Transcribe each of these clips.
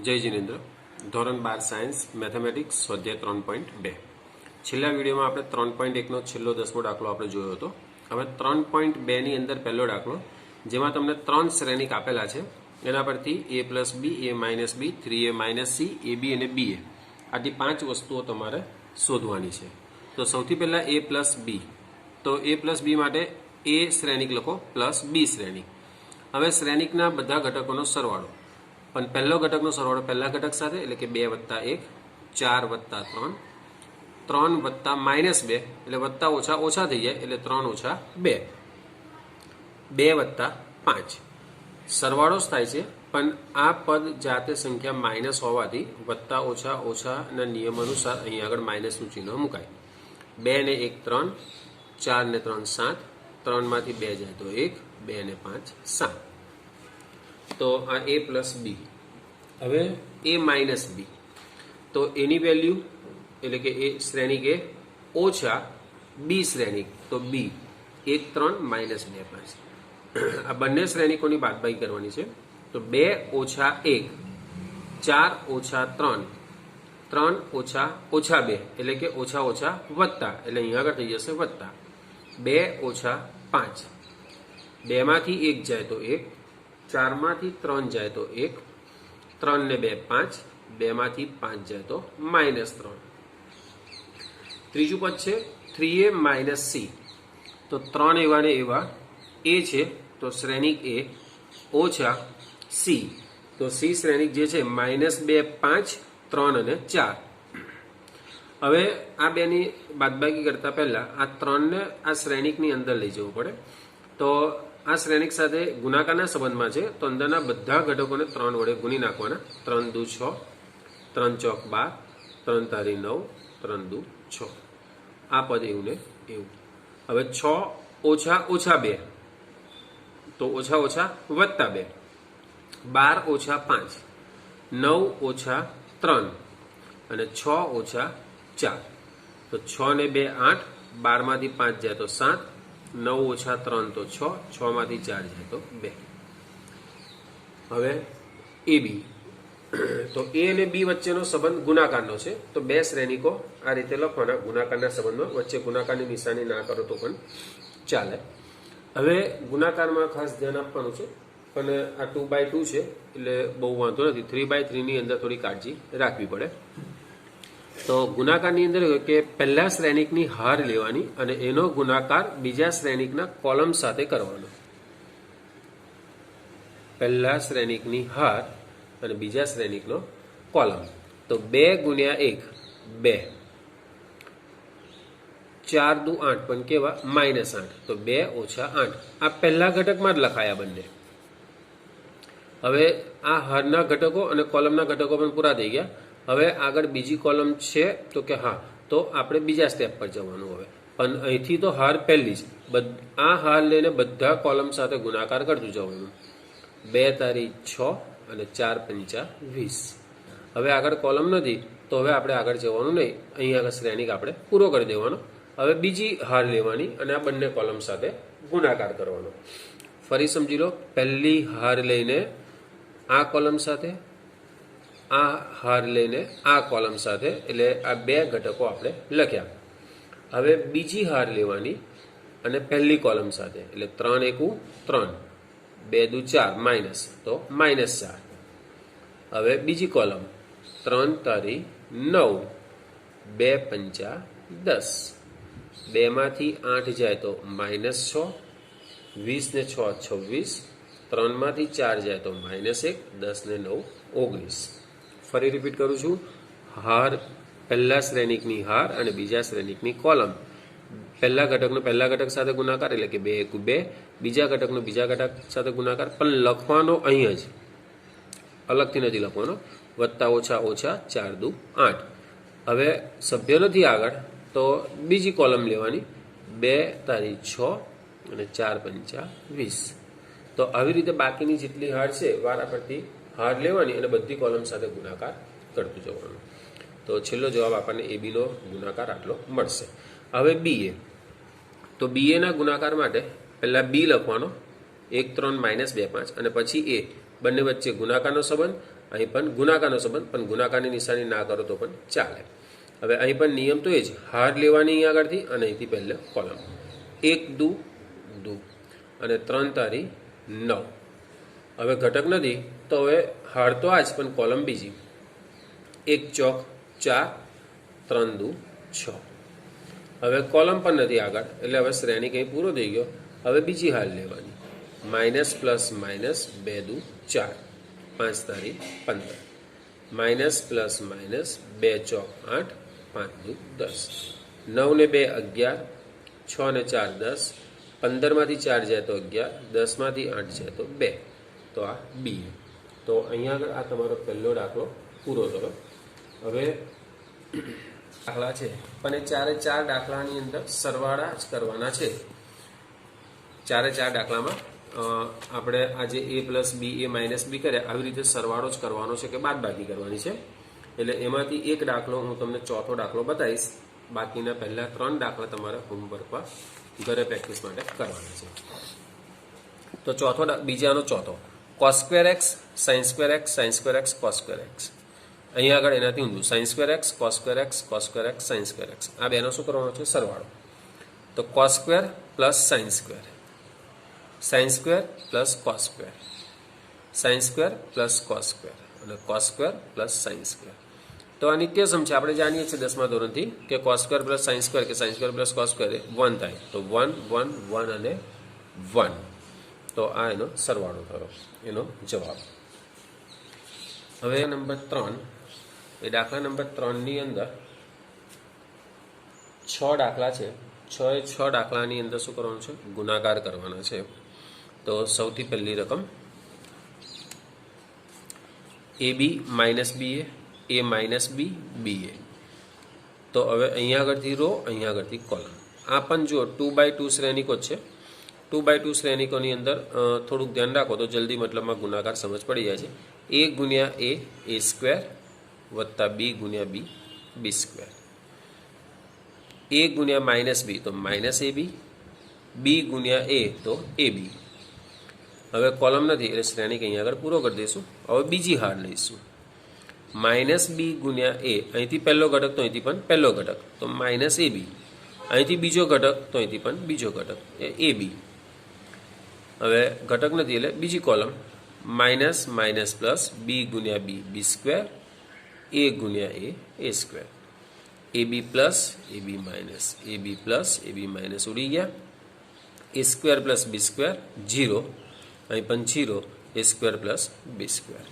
જય જીનેન્દ્ર. ધોરણ 12 science mathematics સ્વાધ્યાય 3.2. છેલ્લા વિડીયોમાં આપણે 3.1નો છેલ્લો 10મો દાખલો આપણે જોયો હતો. હવે 3.2 ની અંદર પહેલો દાખલો જેમાં તમને 3 શ્રેણિક આપેલા છે એના પરથી a plus b, a minus b, 3a minus c, a b અને બી એ આટલી 5 વસ્તુઓ તમારે શોધવાની છે. તો સૌથી પહેલાં a પ્લસ બી. તો a પ્લસ બી માટે a શ્રેણિક લખો પ્લસ બી શ્રેણિક. હવે શ્રેણિકના બધા ઘટકોનો સરવાળો, પણ પહેલો ઘટકનો સરવાળો પહેલા ઘટક સાથે એટલે કે 2 વત્તા 1, 4 વત્તા 3, 3 વત્તા માઇનસ 2 એટલે વત્તા ઓછા ઓછા થઈ જાય એટલે 3 ઓછા 2, 2 વત્તા 5 સરવાળો જ થાય છે. પણ આ પદ જાતે સંખ્યા માઇનસ હોવાથી વત્તા ઓછા ઓછાના નિયમ અનુસાર અહીં આગળ માઇનસનું ચિહ્ન મુકાય. 2 ને 1 3, 4 ને 3 7, 3 માંથી 2 જાય તો 1, 2 ને 5 7. તો આ a પ્લસ બી. હવે a માઇનસ બી, તો એની વેલ્યુ એટલે કે એ શ્રેણિક એ ઓછા બી શ્રેણિક, તો બી 1 3 માઇનસ 2 5. આ બંને શ્રેણિકોની બાદબાકી કરવાની છે. તો 2 ઓછા 1, 4 ઓછા 3, 3 ઓછા ઓછા 2 એટલે કે ઓછા ઓછા વત્તા એટલે અહીંયા આગળ થઈ જશે વત્તા. 2 ઓછા 5, 2 માંથી 1 જાય તો 1, 4 માંથી 3 જાય તો 1, 3 ને 2 5, 2 માંથી 5 જાય તો માઇનસ 3. ત્રીજું પદ છે 3a માઇનસ સી. તો 3 એવા ને એવા એ છે, તો શ્રેણિક એ ઓછા સી. તો સી શ્રેણિક જે છે માઇનસ 2 5, 3 અને 4. હવે આ બેની બાદબાકી કરતા પહેલા આ 3 ને આ શ્રેણિકની અંદર લઈ જવું પડે. તો આ શ્રેણિક સાથે ગુણાકારના સંબંધમાં છે, તો અંદરના બધા ઘટકોને 3 વડે ગુણી નાખવાના. 3 દુ 6, 3 ચોક 12, 3 તારી 9, 3 દુ 6. આ પદ એવું ને એવું. હવે 6 ઓછા ઓછા 2 તો ઓછા ઓછા વત્તા 2, 12 ઓછા 5, 9 ઓછા 3 અને 6 ઓછા 4. તો 6 ને 2 8, 12 માંથી 5 જાય તો 7, 9 ઓછા 3 તો 6, 6 માંથી 4 જાય તો 2. હવે એ બી. તો એ અને બી વચ્ચેનો સંબંધ ગુણાકારનો છે. તો બે શ્રેણિકો આ રીતે લખવાના ગુણાકારના સંબંધમાં. વચ્ચે ગુણાકારની નિશાની ના કરો તો પણ ચાલે. હવે ગુણાકારમાં ખાસ ધ્યાન આપવાનું છે, પણ આ 2/2 છે એટલે બહુ વાંધો નથી. 3/3 ની અંદર થોડી કાળજી રાખવી પડે. તો ગુણાકારની અંદર કે પહેલા શ્રેણિકની હાર લેવાની અને એનો ગુણાકાર બીજા શ્રેણિકના કોલમ સાથે કરવાનો. પહેલા શ્રેણિકની હાર અને બીજા શ્રેણિકનો કોલમ. તો 2 ગુણ્યા 1 2, 4 દુ 8 પણ કેવા માઇનસ 8, તો 2 ઓછા 8. આ પહેલા ઘટકમાં જ લખાયા બંને. હવે આ હારના ઘટકો અને કોલમના ઘટકો પણ પૂરા થઈ ગયા. હવે આગળ બીજી કોલમ છે, તો કે હા, તો આપણે બીજા સ્ટેપ પર જવાનું. હવે પણ અહીંથી તો હાર પહેલી જ, આ હાર લઈને બધા કોલમ સાથે ગુણાકાર કરતું જવાનું. 2 તારી 6 અને 4 પંચા 20. હવે આગળ કોલમ નથી, તો હવે આપણે આગળ જવાનું નહીં. અહીં આગળ શ્રેણિક આપણે પૂરો કરી દેવાનો. હવે બીજી હાર લેવાની અને આ બંને કોલમ સાથે ગુણાકાર કરવાનો. ફરી સમજી લો, પહેલી હાર લઈને આ કોલમ સાથે, આ હાર લઈને આ કોલમ સાથે, એટલે આ બે ઘટકો આપણે લખ્યા. હવે બીજી હાર લેવાની અને પહેલી કોલમ સાથે, એટલે 3 એકુ 3, 2 દુ 4 માઇનસ, તો માઇનસ 4. હવે બીજી કોલમ 3 તારી 9, 2 પંચા 10, 2 માંથી 8 જાય તો માઇનસ 6, 20 ને 6 26, 3 માંથી 4 જાય તો માઇનસ 1, 10 ને 9 19. ફરી રિપીટ કરું છું. હાર પહેલા શ્રેણિકની હાર અને બીજા શ્રેણિકની કોલમ. પહેલા ઘટકનો પહેલા ઘટક સાથે ગુણાકાર એટલે કે 2 એકુ 2, બીજા ઘટકનો બીજા ઘટક સાથે ગુણાકાર પણ લખવાનો અહીં જ, અલગથી નથી લખવાનો. વત્તા ઓછા ઓછા 4 દુ 8. હવે સભ્ય નથી આગળ, તો બીજી કોલમ લેવાની. 2 તારી 6 અને 4 પંચા 20. તો આવી રીતે બાકીની જેટલી હાર છે વારા પરથી હાર લેવાની અને બધી કોલમ સાથે ગુણાકાર કરતું જવાનું. તો છેલ્લો જવાબ આપણને એ બીનો ગુણાકાર આટલો મળશે. હવે બી એ. તો બી એના ગુણાકાર માટે પહેલા બી લખવાનો 1 3 માઇનસ 2 5 અને પછી એ. બંને વચ્ચે ગુણાકારનો સંબંધ અહીં પણ ગુણાકારનો સંબંધ, પણ ગુણાકારની નિશાની ના કરો તો પણ ચાલે. હવે અહીં પણ નિયમ તો એ જ, હાર લેવાની અહીં આગળથી અને અહીંથી પહેલે કોલમ. 1 દુ 2 અને 3 તારી 9. હવે ઘટક નથી તો હવે હાર તો આ જ, પણ કોલમ બીજી. 1 ચોક 4, 3 દુ 6. હવે કોલમ પણ નથી આગળ, એટલે હવે શ્રેણી કંઈ પૂરો થઈ ગયો. હવે બીજી હાર લેવાની, માઇનસ પ્લસ માઇનસ 2 દુ 4, 5 તારી 15. માઇનસ પ્લસ માઇનસ 2 ચોક 8, 5 દુ 10. 9 ને 2 11, 6 ને 4 10, 15 માંથી 4 જાય તો 11, 10 માંથી 8 જાય તો 2. તો આ બી. તો અહીંયા આગળ આ તમારો પહેલો દાખલો પૂરો થયો. હવે દાખલા છે પણ એ ચારે ચાર દાખલાની અંદર સરવાળા જ કરવાના છે. ચારે ચાર દાખલામાં આપણે આજે a plus B A minus B કર્યા આવી રીતે સરવાળો જ કરવાનો છે કે બાદબાકી કરવાની છે. એટલે એમાંથી એક દાખલો હું તમને ચોથો દાખલો બતાવીશ. બાકીના પહેલા 3 દાખલા તમારે હોમવર્કમાં ઘરે પ્રેક્ટિસ માટે કરવાના છે. તો બીજાનો ચોથો cos square x sine square x sine square x cos square x. અહીંયા આગળ એનાથી ઊંધું sine square x cos square x cos square x sine square x. આ બેનો શું કરવાનો છે? સરવાળો. તો cos square plus sine square, sign square plus cos square, sign square plus cos square અને cos square plus sine square. તો આ નિત્યસમ છે. આપણે જાણીએ છીએ 10મા ધોરણથી કે cos square plus sine square કે sine square plus cos square 1 થાય. તો 1 1 1 અને 1. તો આ એનો સરવાળો થયો, એનો જવાબ. હવે નંબર 3, એ દાખલા નંબર 3ની અંદર 6 દાખલા છે. 6 દાખલાની અંદર શું કરવાનું છે? ગુણાકાર કરવાના છે. તો સૌથી પહેલી રકમ ab minus B A minus બી બી એ. તો હવે અહીંયા આગળથી રો, અહીંયા આગળથી કોલમ. આ પણ જો 2x2 શ્રેણિકો જ છે. 2x2 શ્રેણિકોની અંદર થોડુંક ધ્યાન રાખો તો જલ્દી મતલબમાં ગુણાકાર સમજ પડી જાય છે. a ગુણ્યા એ સ્ક્વેર વત્તા બી ગુણ્યા બી બી સ્ક્વેર. a ગુણ્યા માઇનસ બી તો માઇનસ એ બી ગુણ્યા એ તો એ બી. હવે કોલમ નથી એટલે શ્રેણિક અહીંયા આગળ પૂરો કરી દઈશું. હવે બીજી હાર લઈશું, માઇનસ બી ગુણ્યા એ. અહીંથી પહેલો ઘટક તો અહીંથી પણ પહેલો ઘટક તો માઇનસ એ બી. અહીંથી બીજો ઘટક તો અહીંથી પણ બીજો ઘટક એ બી. હવે ઘટક નથી એટલે બીજી કોલમ, માઇનસ માઇનસ પ્લસ બી ગુણ્યા બી બી સ્ક્વેર, એ ગુણ્યા એ સ્ક્વેર. એ બી પ્લસ એ બી માઇનસ એ બી પ્લસ એ બી માઇનસ ઉડી ગયા. એ સ્ક્વેર પ્લસ બી સ્ક્વેર 0, અહીં પણ 0, એ સ્ક્વેર પ્લસ બી સ્ક્વેર.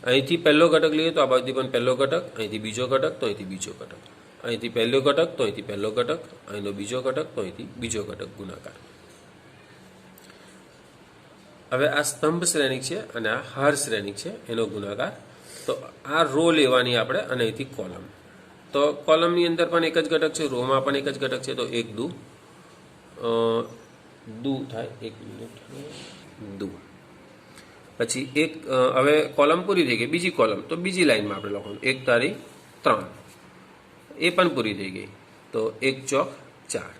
અહીંથી પહેલો ઘટક લઈએ તો આ બાજુથી પણ પહેલો ઘટક, અહીંથી બીજો ઘટક તો અહીંથી બીજો ઘટક, અહીંથી પહેલો ઘટક તો અહીંથી પહેલો ઘટક, અહીંનો બીજો ઘટક તો અહીંથી બીજો ઘટક ગુણાકાર. હવે આ સ્તંભ શ્રેણિક છે અને આ હાર શ્રેણિક છે, એનો ગુણાકાર. તો આ રો લેવાની આપણે અને અહીંથી કોલમ. તો કોલમની અંદર પણ એક જ ઘટક છે, રોમાં પણ એક જ ઘટક છે. તો 1 દુ થાય, 1 મિનિટ દુ. પછી એક હવે કોલમ પૂરી થઈ ગઈ. બીજી કોલમ તો બીજી લાઈનમાં આપણે લખવાનું 1 તારી 3, એ પણ પૂરી થઈ ગઈ. તો 1 ચોક 4.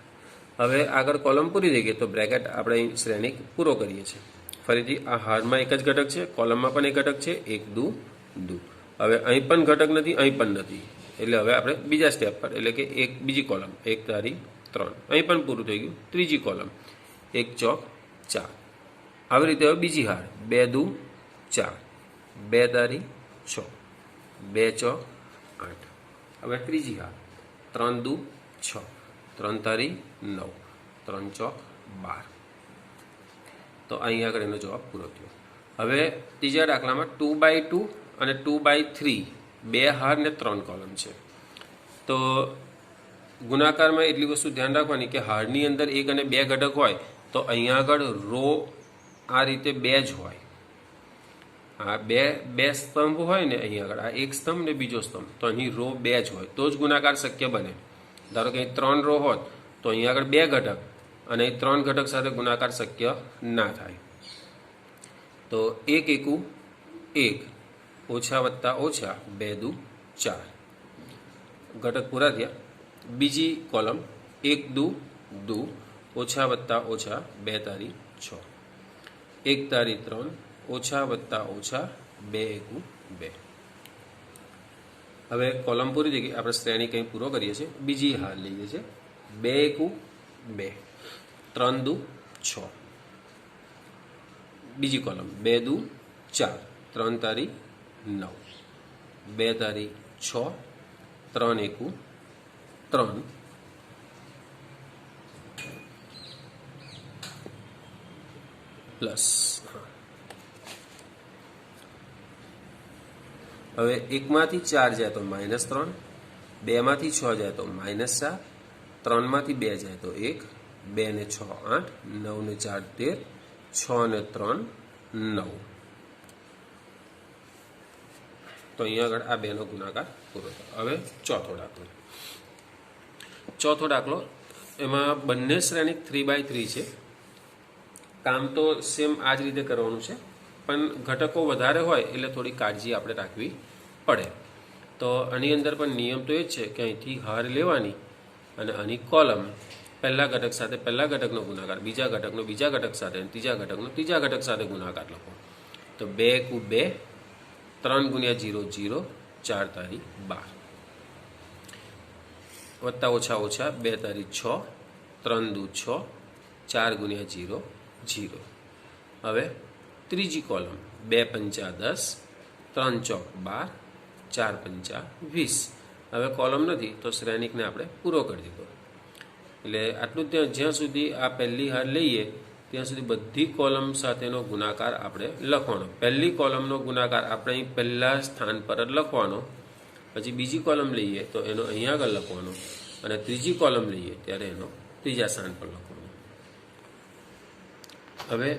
હવે આગળ કોલમ પૂરી થઈ ગઈ તો બ્રેકેટ આપણે અહીં શ્રેણિક પૂરો કરીએ છીએ. ફરીથી આ હારમાં એક જ ઘટક છે, કોલમમાં પણ એક ઘટક છે, 1 દુ. હવે અહીં પણ ઘટક નથી, અહીં પણ નથી. એટલે હવે આપણે બીજા સ્ટેપ પર, એટલે કે એક બીજી કોલમ 1 તારી 3, અહીં પણ પૂરું થઈ ગયું. ત્રીજી કોલમ 1 ચોક 4. આવી રીતે હવે બીજી હાર 2 દુ 4, 2 તારી 6, 2 ચોક 8. હવે ત્રીજી હાર 3 દુ 6, 3 તારી 9, 3 ચોક 12. તો અહીં આગળ એનો જવાબ પૂરો થયો. હવે ત્રીજા દાખલામાં 2x2 અને 2x3 2 હાર ને 3 કોલમ છે. તો ગુણાકારમાં એટલી વસ્તુ ધ્યાન રાખવાની કે હારની અંદર 1 અને 2 ઘટક હોય તો અહીંયા આગળ રો આ રીતે 2 જ હોય. આ બે સ્તંભ હોય ને, અહીં આગળ આ એક સ્તંભ ને બીજો સ્તંભ, તો અહીં રો 2 જ હોય તો જ ગુણાકાર શક્ય બને. ધારો કે અહીં 3 રો હોત તો અહીં આગળ 2 ઘટક અને 3 ઘટક સાથે ગુણાકાર શક્ય ના થાય. તો 1 એકુ 1, ઓછા વત્તા ઓછા 2 દુ 4. ઘટક પૂરા થયા. બીજી કોલમ 1 દુ, ઓછા વત્તા ઓછા 2 તારી 6, 1 તારી 3, ઓછા વત્તા ઓછા 2 એકુ 2. હવે કોલમ પૂરી થઈ ગઈ, આપણે શ્રેણી કંઈ પૂરો કરીએ છીએ. બીજી હાર લઈએ છીએ. 2 એકુ 2, 3 દુ 6. બીજી કોલમ 2 દુ 4, 3 તારી 9, 2 તારી 6, 3 એકુ 3, પ્લસ. હવે 1 માંથી 4 જાય તો -3, 2 માંથી 6 જાય તો -4, 3 માંથી 2 જાય તો 1, 2 ને 6 8, 9 ને 4 13, 6 ને 3 9. તો અહીંયા આગળ આ બેનો ગુણાકાર પૂરો થયો. હવે ચોથો દાખલો એમાં બંને શ્રેણી 3/3 છે. કામ તો સેમ આ જ રીતે કરવાનું છે, પણ ઘટકો વધારે હોય એટલે થોડી કાળજી આપણે રાખવી પડે. તો આની અંદર પણ નિયમ તો એ જ છે કે અહીંથી હાર લેવાની અને આની કોલમ પહેલા ઘટક સાથે પહેલા ઘટકનો ગુણાકાર, બીજા ઘટકનો બીજા ઘટક સાથે અને ત્રીજા ઘટકનો ત્રીજા ઘટક સાથે ગુણાકાર લખો. તો 2 એકુ 2, 3 ગુણ્યા 0 0, 4 તારી 12, વત્તા ઓછા ઓછા 2 તારી 6, 3 દુ 6, 4 ગુણ્યા 0 0. હવે ત્રીજી કોલમ 2 પંચા 10, 3 ચોક 12, 4 પંચા 20. હવે કોલમ નથી તો શ્રેણિકને આપણે પૂરો કરી દીધો. એટલે આટલું ત્યાં જ્યાં સુધી આ પહેલી હાર લઈએ ત્યાં સુધી બધી કોલમ સાથેનો ગુણાકાર આપણે લખવાનો. પહેલી કોલમનો ગુણાકાર આપણે અહીં પહેલા સ્થાન પર જ લખવાનો. પછી બીજી કોલમ લઈએ તો એનો અહીંયા આગળ લખવાનો, અને ત્રીજી કોલમ લઈએ ત્યારે એનો ત્રીજા સ્થાન પર લખવાનો. હવે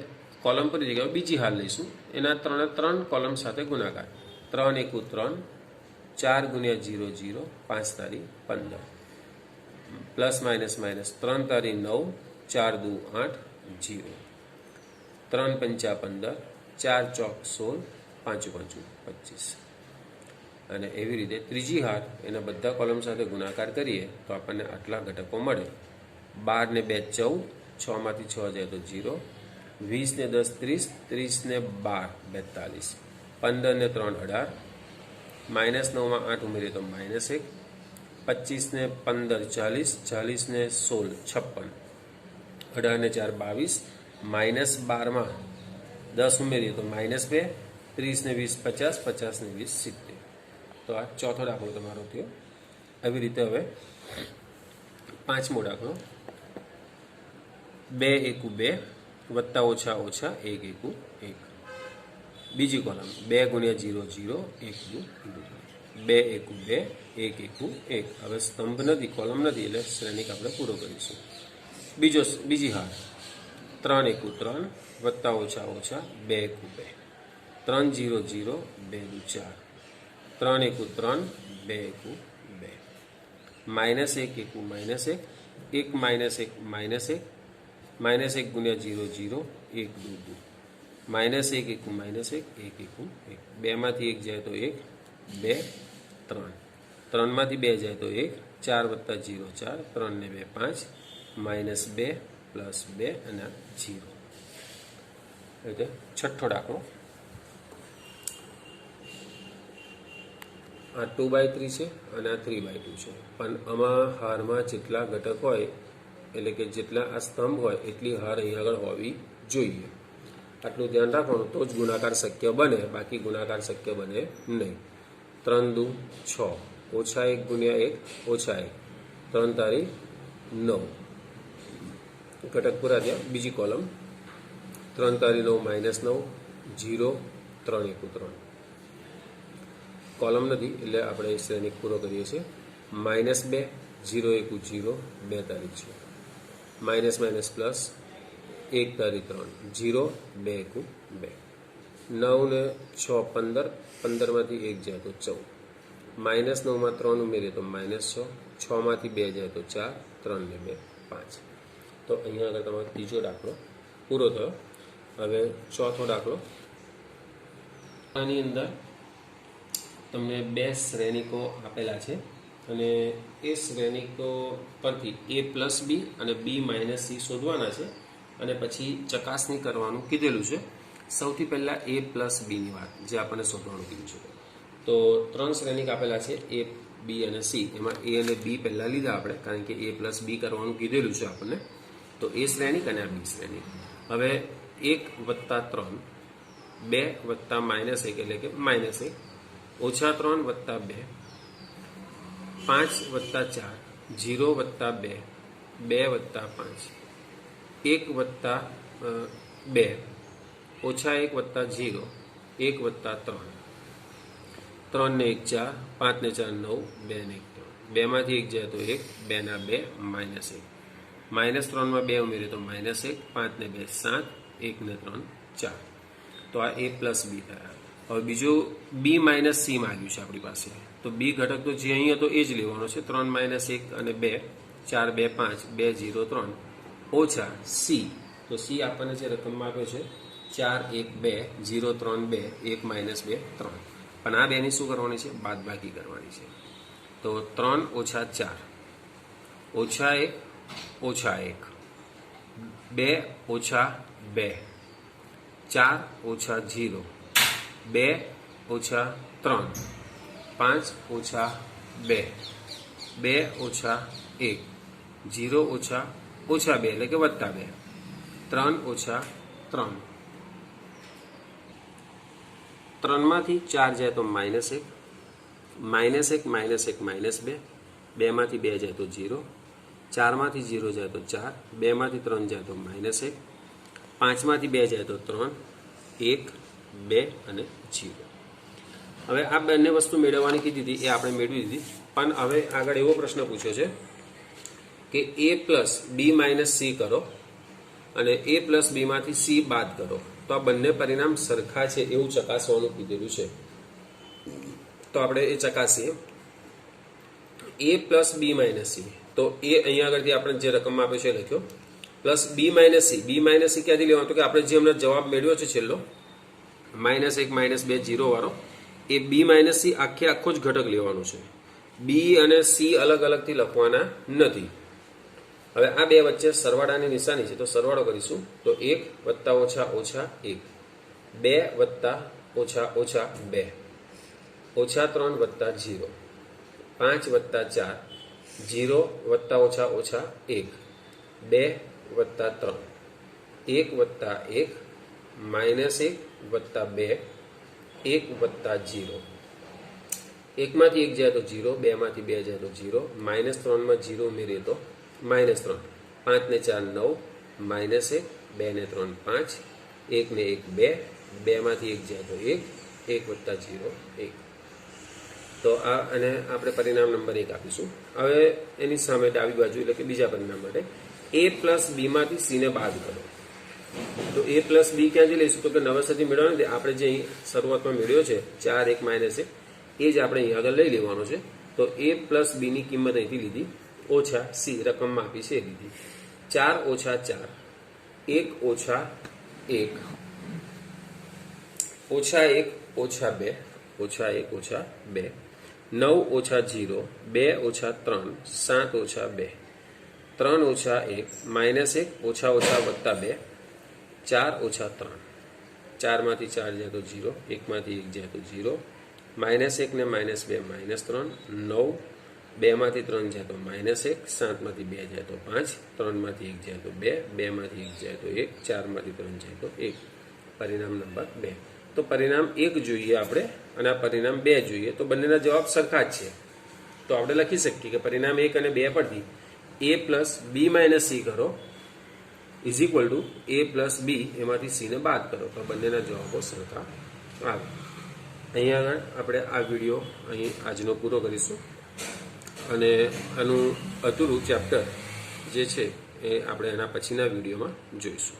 કોલમ પર જગ્યાએ બીજી હાર લઈશું. એના 3 કોલમ સાથે ગુણાકાર. 3 એકુ 3, 4 ગુણ્યા 0 0, 5 તારી 15, પ્લસ માઇનસ માઇનસ 3 તારી 9, 4 દુ 8 0, 3 પંચા 15, 4 ચોક 16, 5 પાંચું 25. અને એવી રીતે ત્રીજી હાર એના બધા કોલમ સાથે ગુણાકાર કરીએ તો આપણને આટલા ઘટકો મળે. 12 ને 2 14, 6 માંથી 6 જાય તો 0, 20 ને 10 30, 30 ને 12 42, 15 ને 3 18, -9 માં 8 ઉમેરીએ તો -1, 25 ને 15 40, 40 ને 16 56, 18 ને 4 22, -12 માં 10 ઉમેરીએ તો -2, 30 ને 20 50, 50 ને 20 70. તો આ ચોથો દાખલો તમારો થયો. આવી રીતે હવે પાંચમો દાખલો 2 એકુ 2, વત્તા ઓછા ઓછા 1 એકુ 1. બીજી કોલમ 2 ગુણ્યા 0 0, 1 દુ 2, 2 એકુ 2, 1 એકુ 1. હવે સ્તંભ નથી, કોલમ નથી એટલે શ્રેણિક આપણે પૂરો કરીશું. બીજી હાર 3 એકુ 3, વત્તા ઓછા ઓછા 2 એકુ 2, 3 0 0, 2 દુ 4, 3 એકુ 3, 2 એકુ 2, -1 એકુ -1, 1 -1 -1 ગુણ્યા 0 0, 1 દુ 2, -1 એકુ -1, 1 એકુ 1. 2 માંથી 1 જાય તો 1, 2 3, 3 માંથી 2 જાય તો 1, 4 વત્તા 0 4, 3 ને 2 5, -2 પ્લસ 2 અને 0. એટલે છઠ્ઠો દાખલો. આ 2/3 છે અને આ 3/2 છે. પણ આમાં હારમાં જેટલા ઘટક હોય એટલે કે જેટલા આ સ્તંભ હોય એટલી હાર અહીં આગળ હોવી જોઈએ. આટલું ધ્યાન રાખવાનું તો જ ગુણાકાર શક્ય બને, બાકી ગુણાકાર શક્ય બને નહીં. 3 દુ 6, ઓછા 1 ગુણ્યા 1 ઓછા 1, 3 તારી 9. ઘટક પૂરા થયા. બીજી કોલમ 3 તારી 9 -9 0, 3 એકુ 3. કોલમ નથી એટલે આપણે શ્રેણિક પૂરો કરીએ છીએ. -2, 0 એકુ 0, 2 તારી 6, માઇનસ માઇનસ પ્લસ 1 તારી 3, 0 2 એકુ 2, 9 ને 6 15, 15 માંથી 1 જાય તો 14, -9 માં 3 ઉમેરીએ તો -6, 6 માંથી 2 જાય તો 4, 3 ને 2 5. તો અહીંયા આગળ તમારો ત્રીજો દાખલો પૂરો થયો. હવે ચોથો દાખલો. આની અંદર તમને 2 શ્રેણિકો આપેલા છે અને એ શ્રેણિકો પરથી a+b અને b-c શોધવાના છે અને પછી ચકાસણી કરવાનું કીધેલું છે. સૌથી પહેલાં a+b ની વાત જે આપણને શોધવાનું કીધું છે. તો 3 શ્રેણિક આપેલા છે એ, બી અને સી. એમાં એ અને બી પહેલાં લીધા આપણે, કારણ કે એ પ્લસ બી કરવાનું કીધેલું છે આપણને. તો એ શ્રેણિક અને આ બી શ્રેણિક. હવે 1 વત્તા 3, 2 વત્તા -1 એટલે કે -1, ઓછા 3 વત્તા 2, 5 વત્તા 4, 0 વત્તા 2, 2 વત્તા 5, 1 વત્તા 2, ઓછા 1 વત્તા 0, 1 વત્તા 3, 3 ને 1 4, 5 ને 4 9, 2 ને 1 3, 2 માંથી 1 જાય તો 1, 2 ના 2 -1, -3 માં 2 ઉમેરીએ તો -1, 5 ને 2 7, 1 ને 3 4. તો આ એ પ્લસ બી થયા. હવે બીજું બી માઇનસ સી માંગ્યું છે આપણી પાસે. તો બી ઘટક તો જે અહીં હતો એ જ લેવાનો છે, 3 -1 અને 2, 4 2 5, 2 0 3, ઓછા સી. તો સી આપણને જે રકમમાં આપ્યો છે 4 1 2 0 3 2 1 -2 3. પણ આ બેની શું કરવાની છે? બાદબાકી કરવાની છે. તો 3 ઓછા 4, ઓછા 1 ઓછા 1, 2 ઓછા 2, 4 ઓછા 0, 2 ઓછા 3, 5 ઓછા 2, 2 ઓછા 1, 0 ઓછા ઓછા 2 એટલે કે વત્તા 2, 3 ઓછા 3. 3 માંથી 4 જાય તો -1, -1 -1 -2, 2 માંથી 2 જાય તો 0, 4 માંથી 0 જાય તો 4, 2 માંથી 3 જાય તો -1, 5 માંથી 2 જાય તો 3, 1 2 અને 0. હવે આ બંને વસ્તુ મેળવવાની કીધી હતી એ આપણે મેળવી દીધી. પણ હવે આગળ એવો પ્રશ્ન પૂછ્યો છે કે એ પ્લસ બી માઇનસ સી કરો અને એ પ્લસ બી માંથી સી બાદ કરો તો આ બંને પરિણામ સરખા છે એવું ચકાસવાનું કીધેલું છે. તો આપણે એ ચકાસીએ. એ પ્લસ બી માઇનસ સી, તો એ અહીંયા આગળથી આપણે જે રકમમાં આપ્યો છે લખ્યો, પ્લસ બી માઇનસ સી. બી માઇનસ સી ક્યાંથી લેવાનો? તો કે આપણે જે હમણાં જવાબ મેળવ્યો છે છેલ્લો -1 -2 0 વાળો, એ બી માઇનસ સી આખો જ ઘટક લેવાનો છે. બી અને સી અલગ અલગથી લખવાના નથી. હવે આ બે વચ્ચે સરવાળાની નિશાની છે, તો સરવાળો કરીશું. તો 1 વત્તા ઓછા ઓછા 1, 2 વત્તા ઓછા ઓછા 2, ઓછા 3 વત્તા 0, 5 વત્તા 4, 0 વત્તા ઓછા ઓછા 1, 2 વત્તા 3, 1 વત્તા 1, -1 વત્તા 2, 1 વત્તા 0. 1 માંથી 1 જાય તો 0, 2 માંથી 2 જાય તો 0, -3 માં 0 ઉમેરીએ તો -3, 5 ને 4 9, -1, 2 ને 3 5, 1 ને 1 2, 2 માંથી 1 જાય તો 1, 1 વત્તા 0 1. તો આ અને આપણે પરિણામ નંબર 1 આપીશું. હવે એની સામે ડાબી બાજુ એટલે કે બીજા પરિણામ માટે એ પ્લસ બી માંથી સી ને બાદ કરો. તો એ પ્લસ બી ક્યાંથી લઈશું? તો કે નવેસરથી મેળવવાનું આપણે જે અહીં શરૂઆતમાં મેળવ્યો છે 4 1 -1, એ જ આપણે અહીં આગળ લઈ લેવાનો છે. તો એ પ્લસ બી ની કિંમત અહીંથી લીધી, ઓછા સી રકમમાં આપી છે એ લીધી. 4 ઓછા 4, 1 ઓછા 1, ઓછા 1 ઓછા 2, ઓછા 1 ઓછા 2, 9 ઓછા 0, 2 ઓછા 3, 7 ઓછા 2, 3 ઓછા 1, -1 ઓછા ઓછા વત્તા 2, 4 ઓછા 3, 4 માંથી 4 જાય તો 0, 1 માંથી 1 જાય તો 0, -1 ને -2 -3, 9, 2 માંથી 3 જાય તો -1, 7 માંથી 2 જાય તો 5, 3 માંથી 1 જાય તો 2, 2 માંથી 1 જાય તો 1, 4 માંથી 3 જાય તો 1. પરિણામ નંબર 2. તો પરિણામ 1 જોઈએ આપણે અને આ પરિણામ 2 જોઈએ, તો બંનેના જવાબ સરખા જ છે. તો આપણે લખી શકીએ કે પરિણામ 1 અને 2 પરથી A plus B minus C કરો is equal to A plus B, એમાંથી સી ને બાદ કરો તો બંનેના જવાબો સરખા આવે. અહીંયા આગળ આપણે આ વિડીયો અહીં આજનો પૂરો કરીશું અને આનું અધૂરું ચેપ્ટર જે છે એ આપણે એના પછીના વિડીયોમાં જોઈશું.